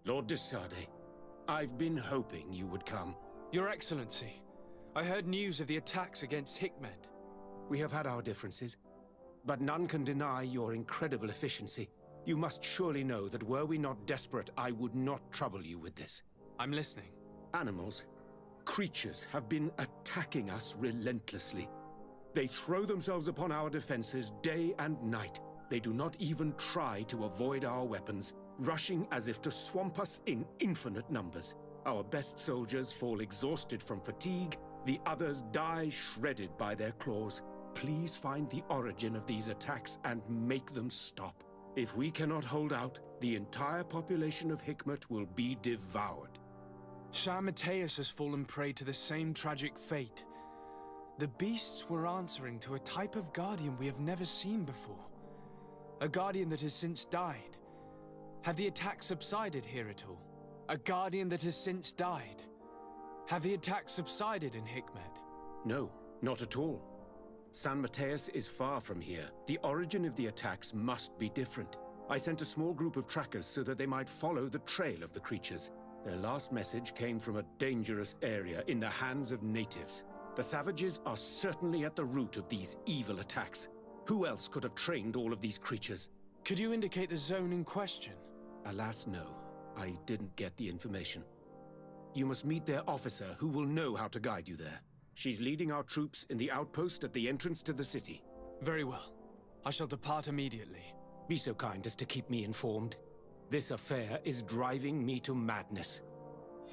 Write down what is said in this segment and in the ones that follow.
Lord de Sade, I've been hoping you would come. Your Excellency, I heard news of the attacks against Hikmet. We have had our differences, but none can deny your incredible efficiency. You must surely know that were we not desperate, I would not trouble you with this. I'm listening. Animals, creatures have been attacking us relentlessly. They throw themselves upon our defenses day and night. They do not even try to avoid our weapons, rushing as if to swamp us in infinite numbers. Our best soldiers fall exhausted from fatigue, the others die shredded by their claws. Please find the origin of these attacks and make them stop. If we cannot hold out, the entire population of Hikmet will be devoured. Shah Mateus has fallen prey to the same tragic fate. The beasts were answering to a type of guardian we have never seen before. A guardian that has since died. Have the attacks subsided here at all? A guardian that has since died. Have the attacks subsided in Hikmet? No, not at all. San Mateus is far from here. The origin of the attacks must be different. I sent a small group of trackers so that they might follow the trail of the creatures. Their last message came from a dangerous area in the hands of natives. The savages are certainly at the root of these evil attacks. Who else could have trained all of these creatures? Could you indicate the zone in question? Alas, no. I didn't get the information. You must meet their officer, who will know how to guide you there. She's leading our troops in the outpost at the entrance to the city. Very well. I shall depart immediately. Be so kind as to keep me informed. This affair is driving me to madness.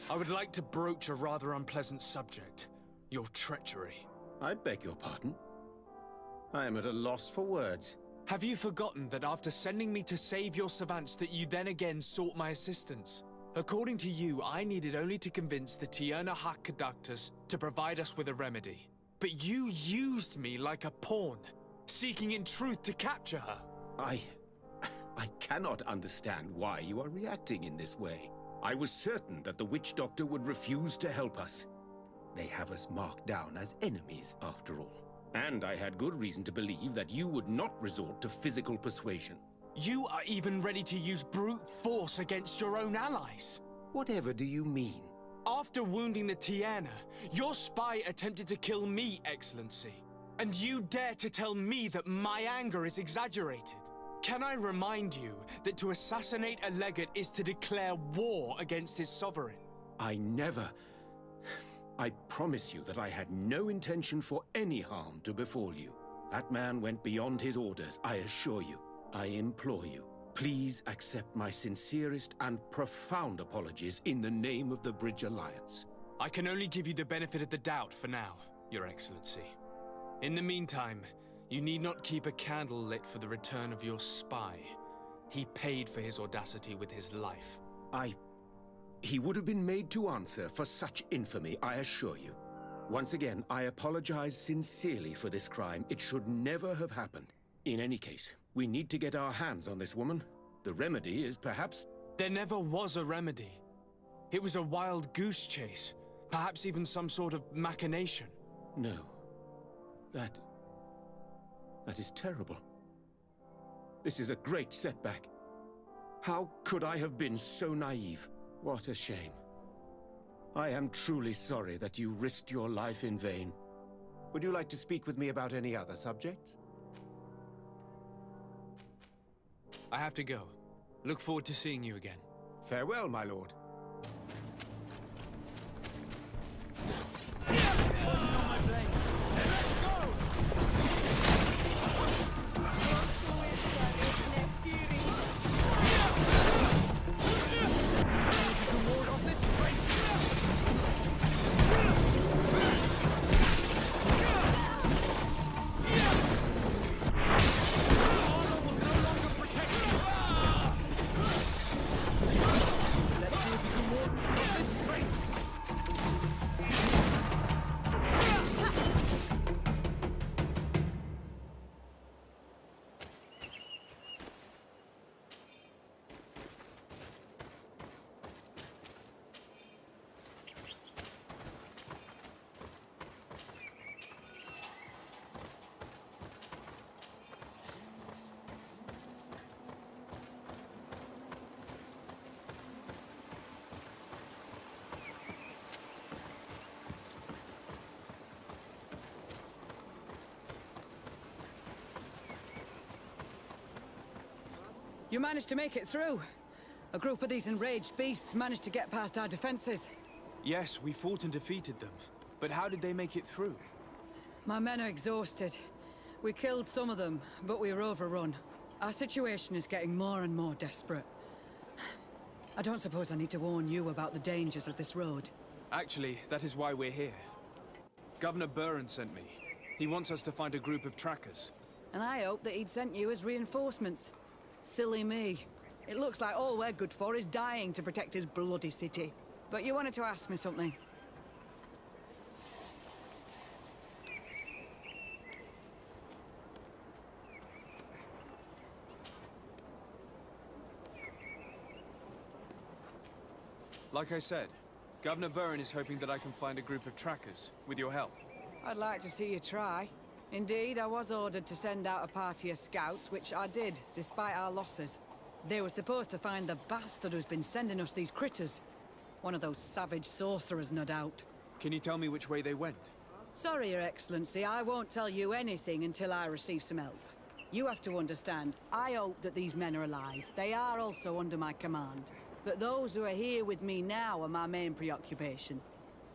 I would like to broach a rather unpleasant subject. Your treachery. I beg your pardon? I am at a loss for words. Have you forgotten that after sending me to save your savants that you then again sought my assistance? According to you, I needed only to convince the Tierna Hak conductors to provide us with a remedy. But you used me like a pawn, seeking in truth to capture her. I cannot understand why you are reacting in this way. I was certain that the witch doctor would refuse to help us. They have us marked down as enemies, after all. And I had good reason to believe that you would not resort to physical persuasion. You are even ready to use brute force against your own allies. Whatever do you mean? After wounding the Tierna, your spy attempted to kill me, Excellency. And you dare to tell me that my anger is exaggerated. Can I remind you that to assassinate a legate is to declare war against his sovereign? I promise you that I had no intention for any harm to befall you. That man went beyond his orders, I assure you. I implore you, please accept my sincerest and profound apologies in the name of the Bridge Alliance. I can only give you the benefit of the doubt for now, Your Excellency. In the meantime, you need not keep a candle lit for the return of your spy. He paid for his audacity with his life. He would have been made to answer for such infamy, I assure you. Once again, I apologize sincerely for this crime. It should never have happened. In any case, we need to get our hands on this woman. The remedy is perhaps... There never was a remedy. It was a wild goose chase. Perhaps even some sort of machination. No. That is terrible. This is a great setback. How could I have been so naive? What a shame. I am truly sorry that you risked your life in vain. Would you like to speak with me about any other subjects? I have to go. Look forward to seeing you again. Farewell, my lord. You managed to make it through. A group of these enraged beasts managed to get past our defenses. Yes, we fought and defeated them. But how did they make it through? My men are exhausted. We killed some of them, but we were overrun. Our situation is getting more and more desperate. I don't suppose I need to warn you about the dangers of this road. Actually, that is why we're here. Governor Burren sent me. He wants us to find a group of trackers. And I hope that he'd sent you as reinforcements. Silly me. It looks like all we're good for is dying to protect his bloody city. But you wanted to ask me something. Like I said, Governor Burren is hoping that I can find a group of trackers, with your help. I'd like to see you try. Indeed, I was ordered to send out a party of scouts, which I did, despite our losses. They were supposed to find the bastard who's been sending us these critters. One of those savage sorcerers, no doubt. Can you tell me which way they went? Sorry, Your Excellency, I won't tell you anything until I receive some help. You have to understand, I hope that these men are alive. They are also under my command. But those who are here with me now are my main preoccupation.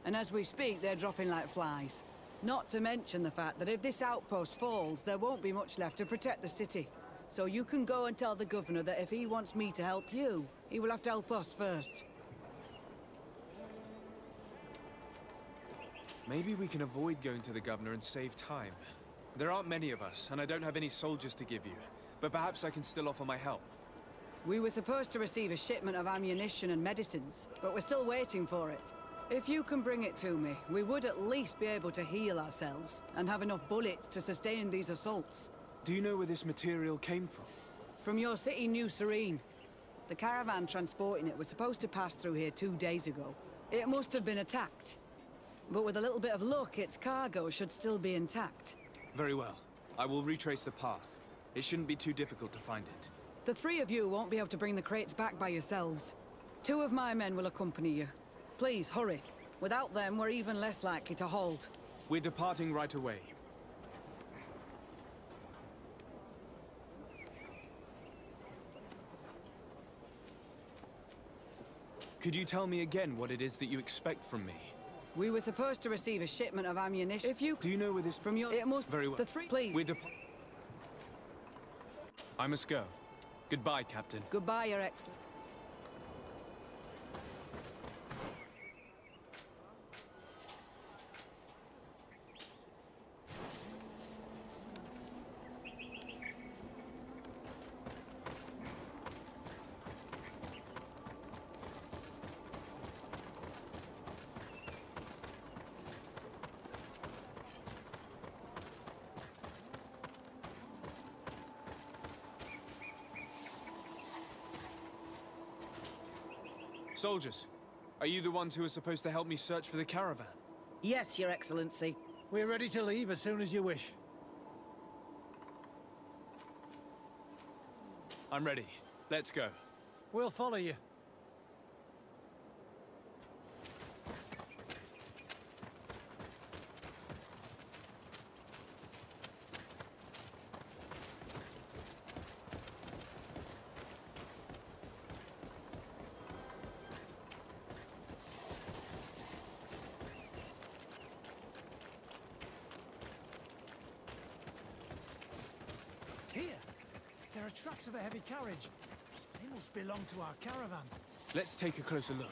And as we speak, they're dropping like flies. Not to mention the fact that if this outpost falls, there won't be much left to protect the city. So you can go and tell the governor that if he wants me to help you, he will have to help us first. Maybe we can avoid going to the governor and save time. There aren't many of us, and I don't have any soldiers to give you. But perhaps I can still offer my help. We were supposed to receive a shipment of ammunition and medicines, but we're still waiting for it. If you can bring it to me, we would at least be able to heal ourselves and have enough bullets to sustain these assaults. Do you know where this material came from? From your city, New Serene. The caravan transporting it was supposed to pass through here 2 days ago. It must have been attacked. But with a little bit of luck, its cargo should still be intact. Very well. I will retrace the path. It shouldn't be too difficult to find it. The three of you won't be able to bring the crates back by yourselves. 2 of my men will accompany you. Please, hurry. Without them, we're even less likely to hold. We're departing right away. Could you tell me again what it is that you expect from me? We were supposed to receive a shipment of ammunition. If you... Do you know where this... From your... It must... Very well. The three... Please. We're I must go. Goodbye, Captain. Goodbye, Your Excellency. Soldiers, are you the ones who are supposed to help me search for the caravan? Yes, Your Excellency. We're ready to leave as soon as you wish. I'm ready. Let's go. We'll follow you. Here! There are tracks of a heavy carriage. They must belong to our caravan. Let's take a closer look.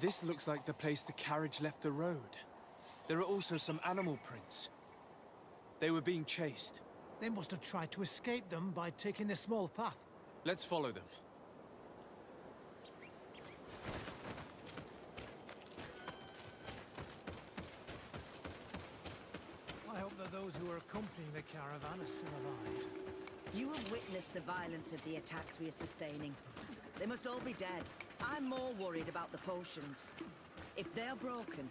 This looks like the place the carriage left the road. There are also some animal prints. They were being chased. They must have tried to escape them by taking the small path. Let's follow them. I hope that those who are accompanying the caravan are still alive. You have witnessed the violence of the attacks we are sustaining. They must all be dead. I'm more worried about the potions. If they're broken...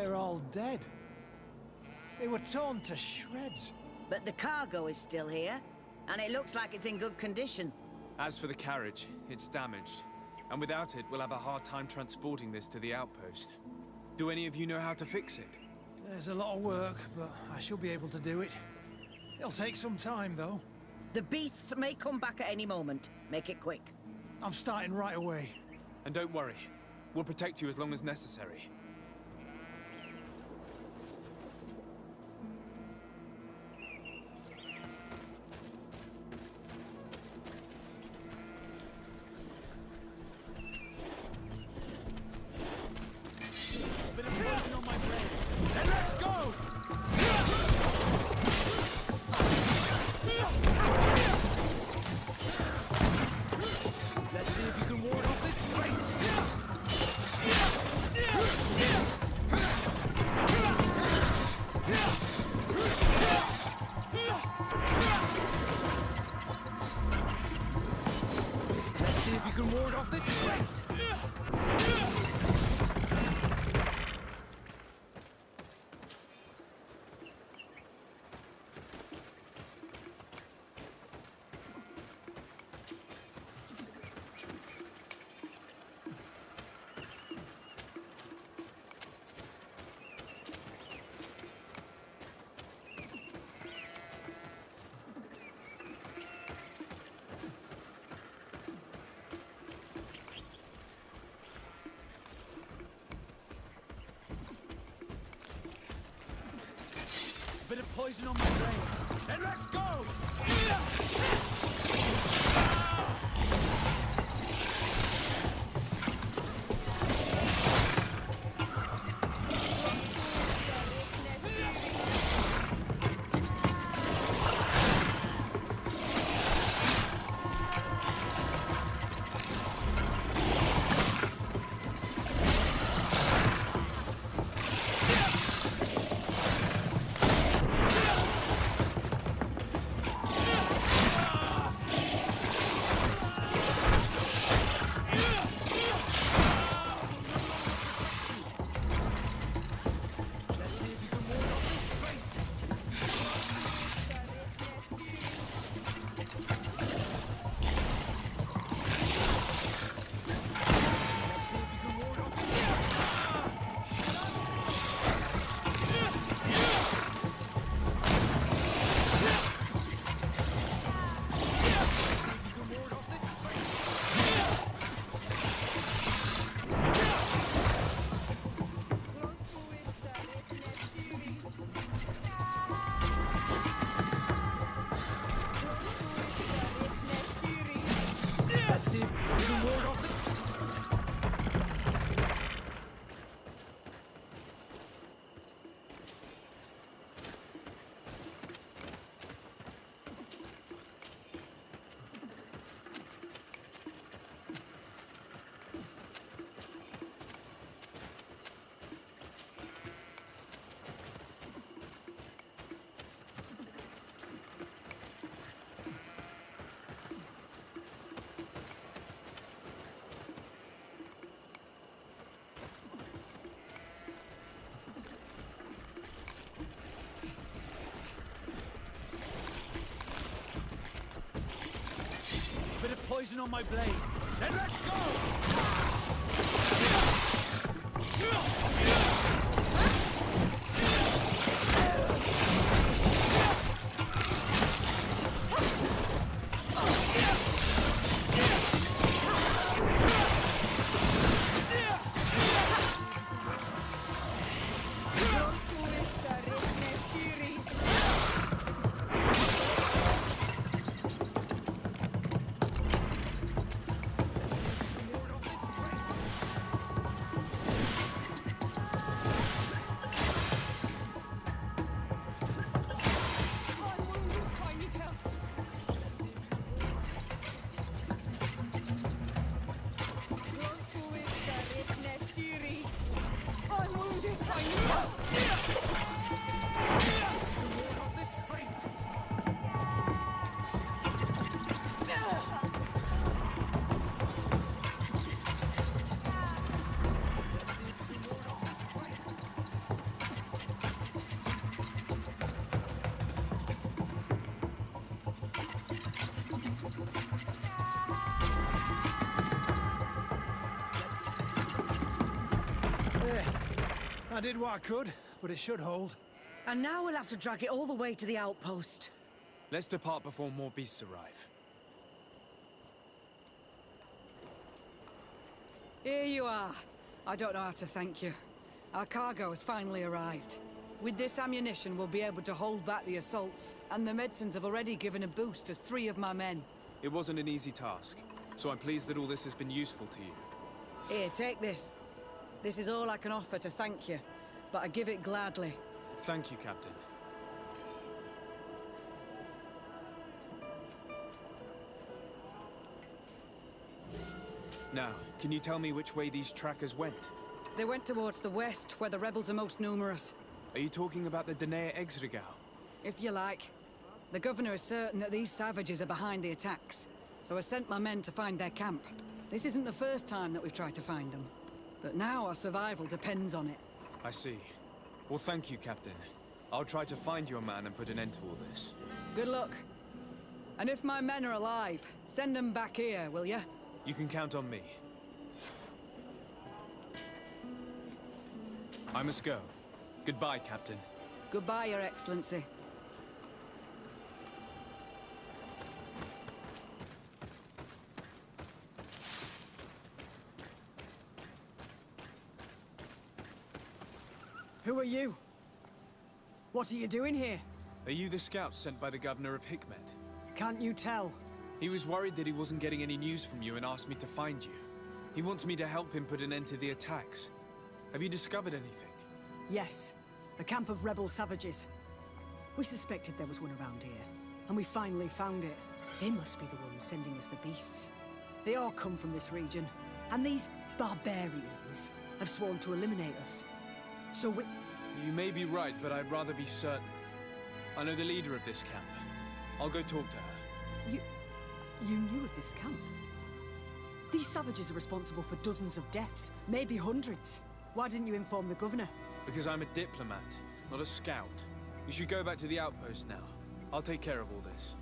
they're all dead. They were torn to shreds. But the cargo is still here, and it looks like it's in good condition. As for the carriage, it's damaged. And without it, we'll have a hard time transporting this to the outpost. Do any of you know how to fix it? There's a lot of work, but I should be able to do it. It'll take some time, though. The beasts may come back at any moment. Make it quick. I'm starting right away. And don't worry, we'll protect you as long as necessary. Bit of poison on my brain. Then let's go! Bit of poison on my blade. Then let's go! I did what I could, but it should hold. And now we'll have to drag it all the way to the outpost. Let's depart before more beasts arrive. Here you are. I don't know how to thank you. Our cargo has finally arrived. With this ammunition, we'll be able to hold back the assaults, and the medicines have already given a boost to 3 of my men. It wasn't an easy task, so I'm pleased that all this has been useful to you. Here, take this. This is all I can offer to thank you, but I give it gladly. Thank you, Captain. Now, can you tell me which way these trackers went? They went towards the west, where the rebels are most numerous. Are you talking about the Danae Exregau? If you like. The governor is certain that these savages are behind the attacks, so I sent my men to find their camp. This isn't the first time that we've tried to find them, but now our survival depends on it. I see. Well, thank you, Captain. I'll try to find your man and put an end to all this. Good luck. And if my men are alive, send them back here, will you? You can count on me. I must go. Goodbye, Captain. Goodbye, Your Excellency. Who are you? What are you doing here? Are you the scouts sent by the governor of Hikmet? Can't you tell? He was worried that he wasn't getting any news from you and asked me to find you. He wants me to help him put an end to the attacks. Have you discovered anything? Yes. A camp of rebel savages. We suspected there was one around here, and we finally found it. They must be the ones sending us the beasts. They all come from this region, and these barbarians have sworn to eliminate us. So we... You may be right, but I'd rather be certain. I know the leader of this camp. I'll go talk to her. You knew of this camp? These savages are responsible for dozens of deaths, maybe hundreds. Why didn't you inform the governor? Because I'm a diplomat, not a scout. You should go back to the outpost now. I'll take care of all this.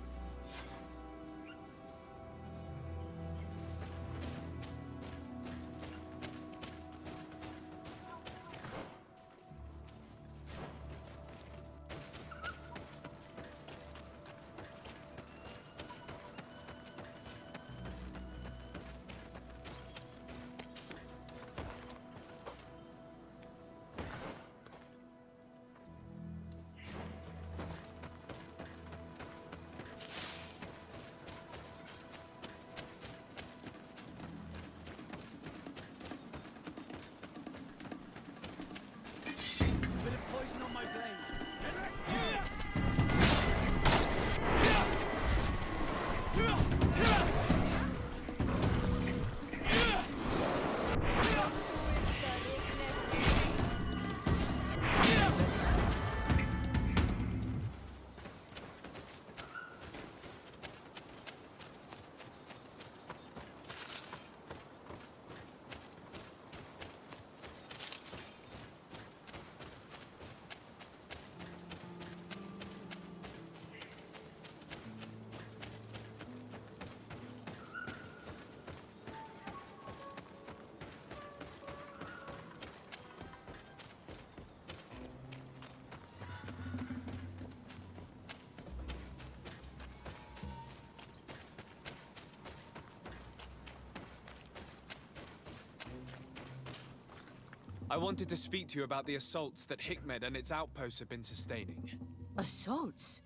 I wanted to speak to you about the assaults that Hikmet and its outposts have been sustaining. Assaults?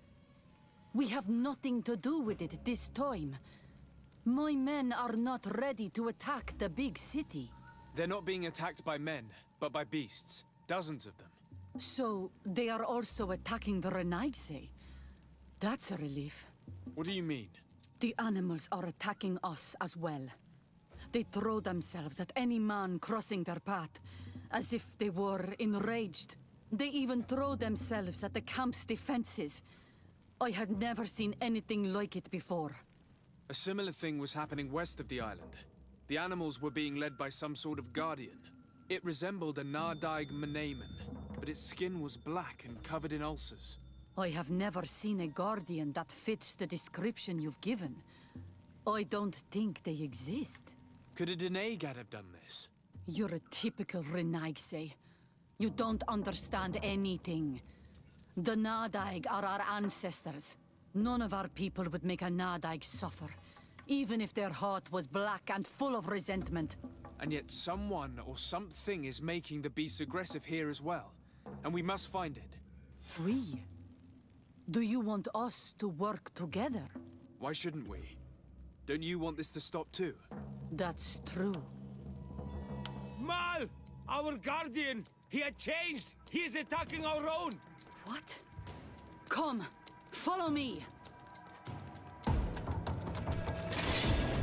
We have nothing to do with it this time. My men are not ready to attack the big city. They're not being attacked by men, but by beasts. Dozens of them. So, they are also attacking the Renaigse. That's a relief. What do you mean? The animals are attacking us as well. They throw themselves at any man crossing their path, as if they were enraged. They even throw themselves at the camp's defenses. I had never seen anything like it before. A similar thing was happening west of the island. The animals were being led by some sort of guardian. It resembled a Nardaig Meneman, but its skin was black and covered in ulcers. I have never seen a guardian that fits the description you've given. I don't think they exist. Could a Denaygad have done this? You're a typical Renaigse. You don't understand anything. The Nadaig are our ancestors. None of our people would make a Nadaig suffer, even if their heart was black and full of resentment. And yet someone or something is making the beasts aggressive here as well. And we must find it. We? Do you want us to work together? Why shouldn't we? Don't you want this to stop too? That's true. Mal! Our guardian! He had changed! He is attacking our own! What? Come, follow me.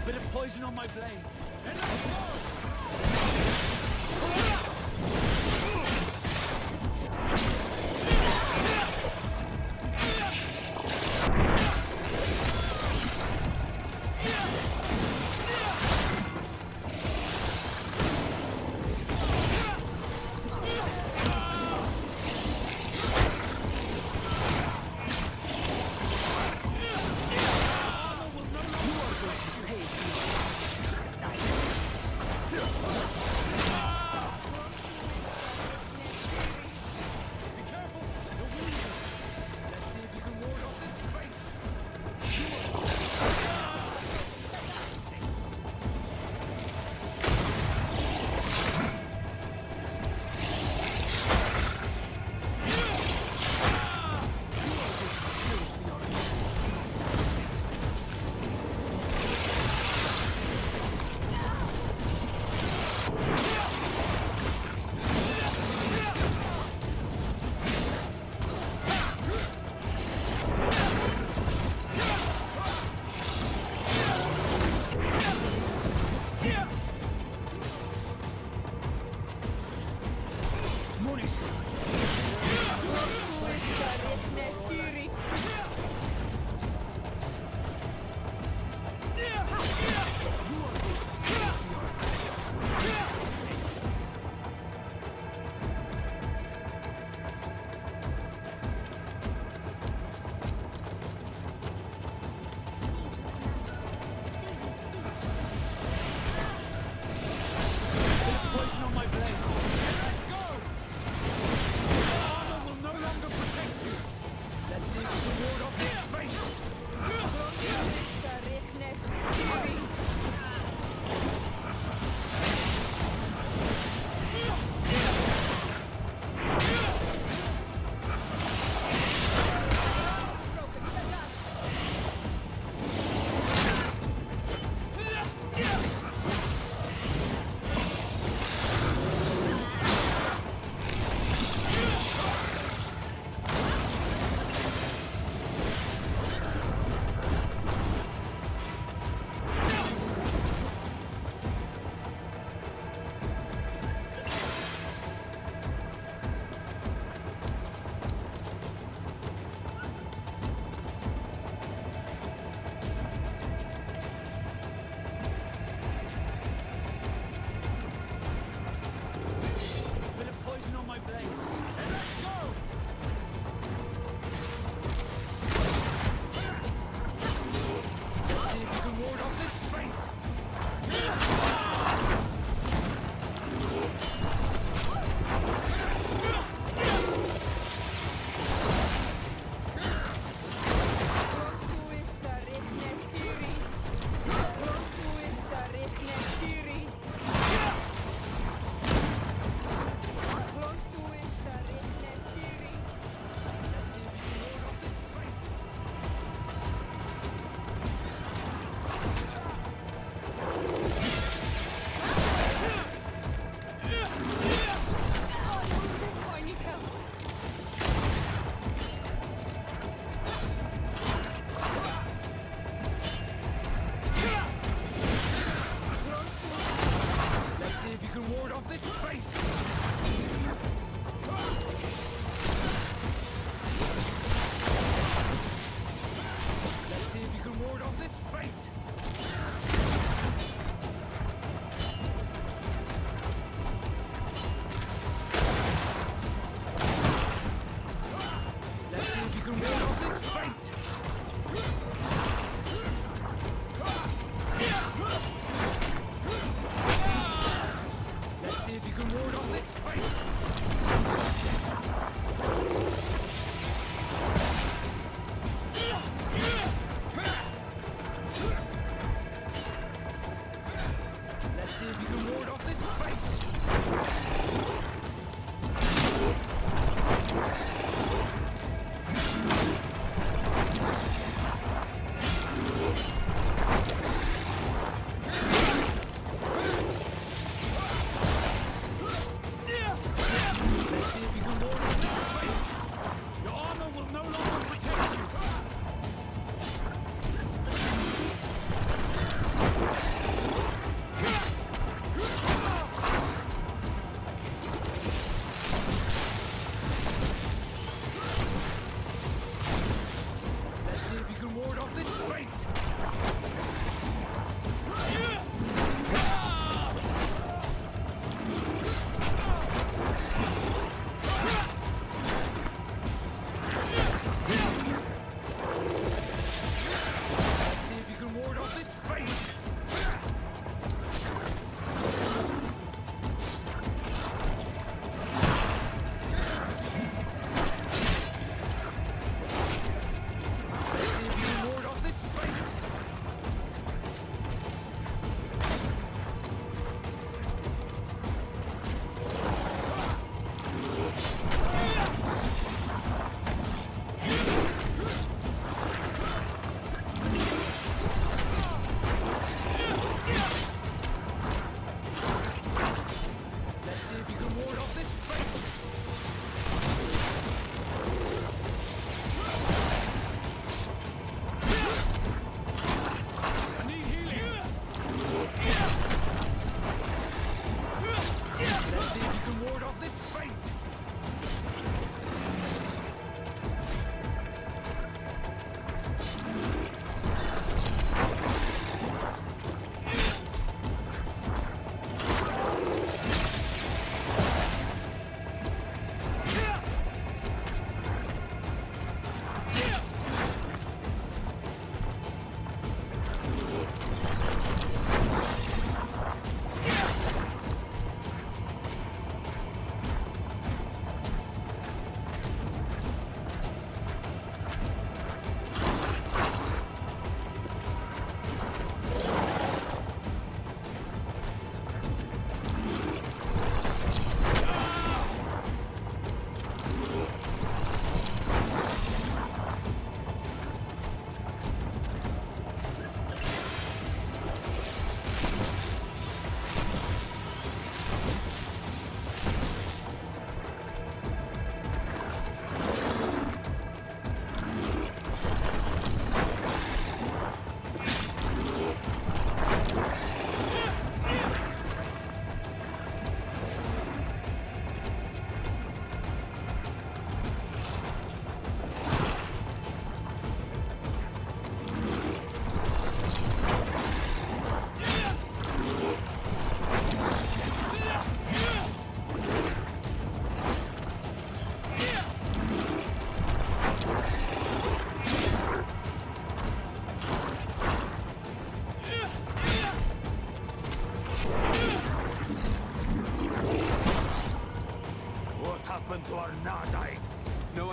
Bit of poison on my blade. And let's go! Poison on my blade. And let's go! Armor will no longer protect you. Let's see if we can ward off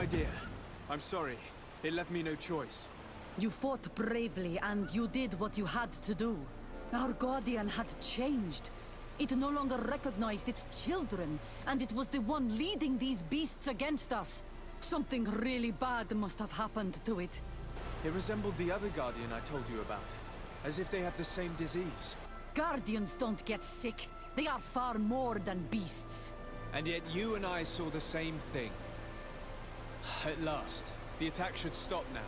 idea. I'm sorry. It left me no choice. You fought bravely, and you did what you had to do. Our Guardian had changed. It no longer recognized its children, and it was the one leading these beasts against us. Something really bad must have happened to it. It resembled the other Guardian I told you about, as if they had the same disease. Guardians don't get sick. They are far more than beasts. And yet you and I saw the same thing. At last, the attack should stop now.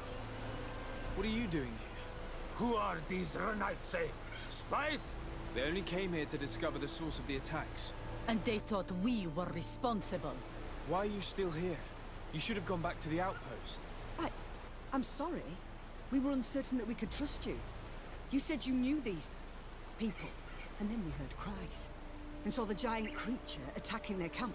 What are you doing here? Who are these Renaitse? Spies? They only came here to discover the source of the attacks. And they thought we were responsible. Why are you still here? You should have gone back to the outpost. I'm sorry. We were uncertain that we could trust you. You said you knew these people, and then we heard cries, and saw the giant creature attacking their camp.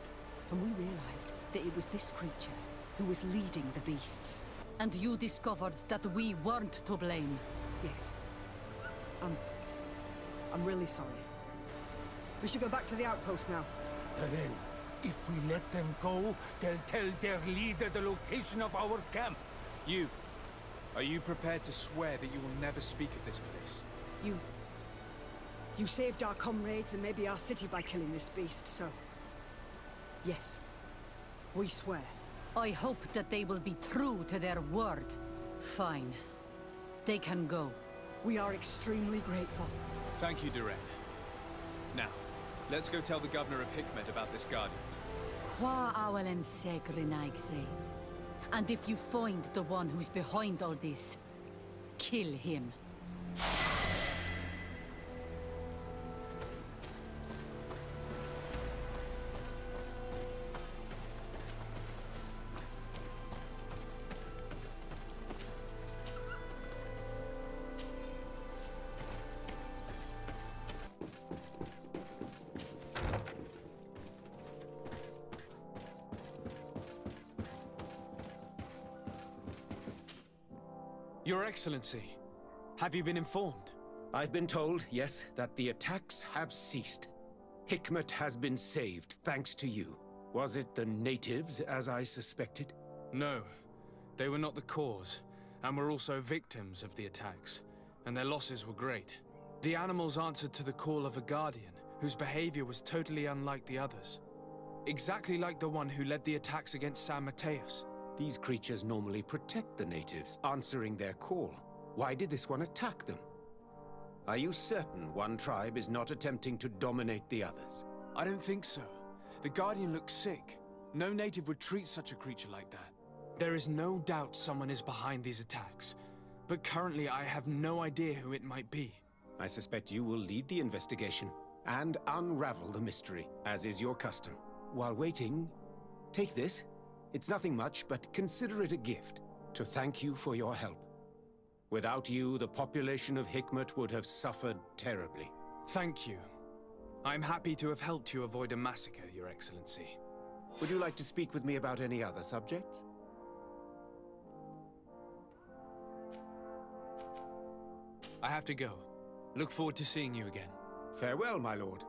And we realized that it was this creature who was leading the beasts. And you discovered that we weren't to blame. Yes. I'm really sorry. We should go back to the outpost now. Then, if we let them go, they'll tell their leader the location of our camp. You. Are you prepared to swear that you will never speak of this place? You saved our comrades and maybe our city by killing this beast, so... Yes. We swear. I hope that they will be true to their word. Fine. They can go. We are extremely grateful. Thank you, Duran. Now, let's go tell the governor of Hikmet about this Guardian. Qua awalem segrenaigse. And if you find the one who's behind all this, kill him. Your Excellency, have you been informed? I've been told, yes, that the attacks have ceased. Hikmet has been saved, thanks to you. Was it the natives, as I suspected? No. They were not the cause, and were also victims of the attacks, and their losses were great. The animals answered to the call of a Guardian, whose behavior was totally unlike the others. Exactly like the one who led the attacks against San Mateus. These creatures normally protect the natives, answering their call. Why did this one attack them? Are you certain one tribe is not attempting to dominate the others? I don't think so. The Guardian looks sick. No native would treat such a creature like that. There is no doubt someone is behind these attacks, but currently I have no idea who it might be. I suspect you will lead the investigation and unravel the mystery, as is your custom. While waiting, take this. It's nothing much, but consider it a gift to thank you for your help. Without you, the population of Hikmet would have suffered terribly. Thank you. I'm happy to have helped you avoid a massacre, Your Excellency. Would you like to speak with me about any other subjects? I have to go. Look forward to seeing you again. Farewell, my lord.